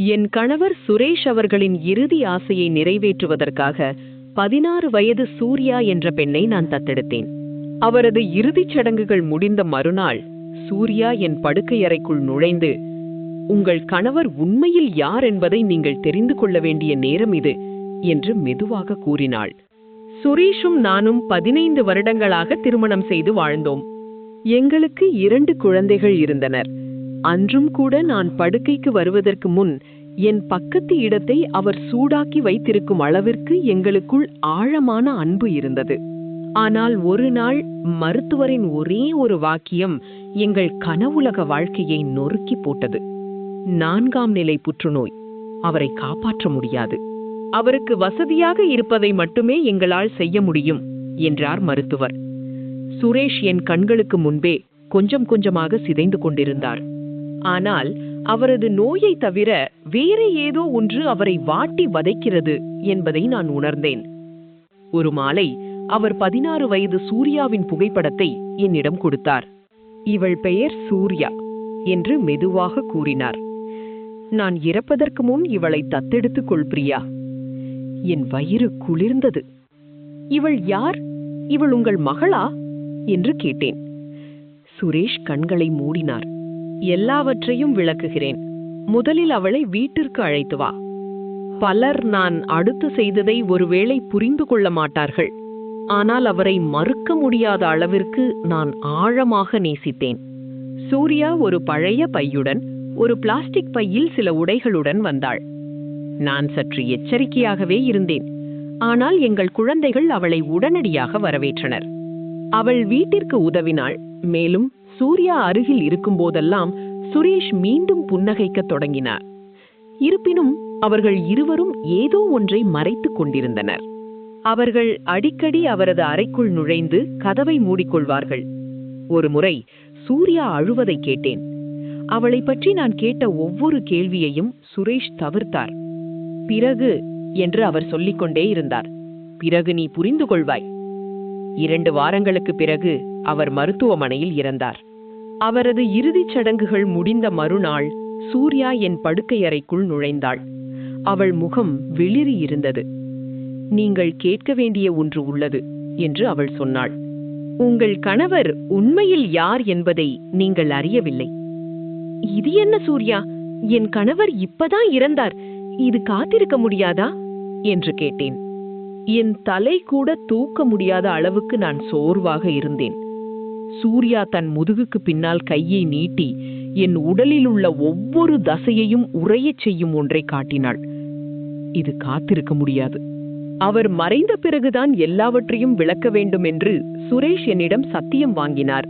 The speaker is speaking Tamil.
என் கணவர் சுரேஷ் அவர்களின் இறுதி ஆசையை நிறைவேற்றுவதற்காக 16 வயது சூர்யா என்ற பெண்ணை நான் தத்தெடுத்தேன். அவரது இறுதிச் சடங்குகள் முடிந்த மறுநாள் சூர்யா என் படுக்கையறைக்குள் நுழைந்து, உங்கள் கணவர் உண்மையில் யார் என்பதை நீங்கள் தெரிந்து கொள்ள வேண்டிய நேரம் இது என்று மெதுவாக கூறினாள். சுரேஷும் நானும் 15 வருடங்களாக திருமணம் செய்து வாழ்ந்தோம். எங்களுக்கு 2 குழந்தைகள் இருந்தனர். அன்றும் கூட நான் படுக்கைக்கு வருவதற்கு முன் என் பக்கத்து இடத்தை அவர் சூடாக்கி வைத்திருக்கும் அளவிற்கு எங்களுக்குள் ஆழமான அன்பு இருந்தது. ஆனால் ஒரு நாள் மருத்துவரின் ஒரே ஒரு வாக்கியம் எங்கள் கனவுலக வாழ்க்கையை நொறுக்கி போட்டது. 4ஆம் நிலை புற்றுநோய். அவரை காப்பாற்ற முடியாது. அவருக்கு வசதியாக இருப்பதை மட்டுமே எங்களால் செய்ய முடியும் என்றார் மருத்துவர். சுரேஷ் என் கண்களுக்கு முன்பே கொஞ்சம் கொஞ்சமாக சிதைந்து கொண்டிருந்தார். ஆனால் அவரது நோயை தவிர வேறு ஏதோ ஒன்று அவரை வாட்டி வதைக்கிறது என்பதை நான் உணர்ந்தேன். ஒரு மாலை அவர் 16 வயது சூர்யாவின் புகைப்படத்தை என்னிடம் கொடுத்தார். இவள் பெயர் சூர்யா என்று மெதுவாக கூறினார். நான் இறப்பதற்கு முன் இவளை தத்தெடுத்துக் கொள் பிரியா. என் வயிறு குளிர்ந்தது. இவள் யார்? இவள் உங்கள் மகளா என்று கேட்டேன். சுரேஷ் கண்களை மூடினார். எல்லாவற்றையும் விளக்குகிறேன். முதலில் அவளை வீட்டிற்கு அழைத்து வா. பலர் நான் அடுத்து செய்ததை ஒருவேளை புரிந்து கொள்ள மாட்டார்கள். ஆனால் அவரை மறுக்க முடியாத அளவிற்கு நான் ஆழமாக நேசித்தேன். சூர்யா ஒரு பழைய பையுடன், ஒரு பிளாஸ்டிக் பையில் சில உடைகளுடன் வந்தாள். நான் சற்று எச்சரிக்கையாகவே இருந்தேன். ஆனால் எங்கள் குழந்தைகள் அவளை உடனடியாக வரவேற்றனர். அவள் வீட்டிற்கு உதவினாள். மேலும் சூர்யா அருகில் இருக்கும்போதெல்லாம் சுரேஷ் மீண்டும் புன்னகைக்கத் தொடங்கினார். இருப்பினும் அவர்கள் இருவரும் ஏதோ ஒன்றை மறைத்துக் கொண்டிருந்தனர். அவர்கள் அடிக்கடி அவரது அறைக்குள் நுழைந்து கதவை மூடிக்கொள்வார்கள். ஒருமுறை சூர்யா அழுவதை கேட்டேன். அவளை பற்றி நான் கேட்ட ஒவ்வொரு கேள்வியையும் சுரேஷ் தவிர்த்தார். பிறகு என்று அவர் சொல்லிக்கொண்டே இருந்தார். பிறகு நீ புரிந்து கொள்வாய். 2 வாரங்களுக்கு பிறகு அவர் மருத்துவமனையில் இறந்தார். அவரது இறுதிச் சடங்குகள் முடிந்த மறுநாள் சூர்யா என் படுக்கையறைக்குள் நுழைந்தாள். அவள் முகம் வெளிரி இருந்தது. நீங்கள் கேட்க வேண்டிய ஒன்று உள்ளது என்று அவள் சொன்னாள். உங்கள் கணவர் உண்மையில் யார் என்பதை நீங்கள் அறியவில்லை. இது என்ன சூர்யா? என் கணவர் இப்பதான் இறந்தார். இது காத்திருக்க முடியாதா என்று கேட்டேன். என் தலை கூட தூக்க முடியாத அளவுக்கு நான் சோர்வாக இருந்தேன். சூர்யா தன் முதுகுக்கு பின்னால் கையை நீட்டி என் உடலில் உள்ள ஒவ்வொரு தசையையும் உறையச் செய்யும் ஒன்றை காட்டினாள். இது காத்திருக்க முடியாது. அவர் மறைந்த பிறகுதான் எல்லாவற்றையும் விளக்க வேண்டும் என்று சுரேஷ் என்னிடம் சத்தியம் வாங்கினார்